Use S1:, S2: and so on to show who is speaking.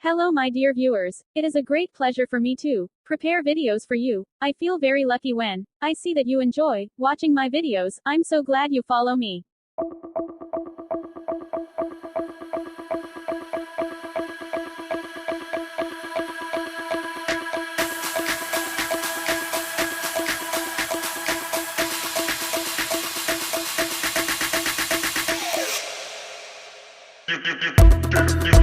S1: Hello my dear viewers, it is a great pleasure for me to prepare videos for you. I feel very lucky when I see that you enjoy watching my videos. I'm so glad you follow me.
S2: You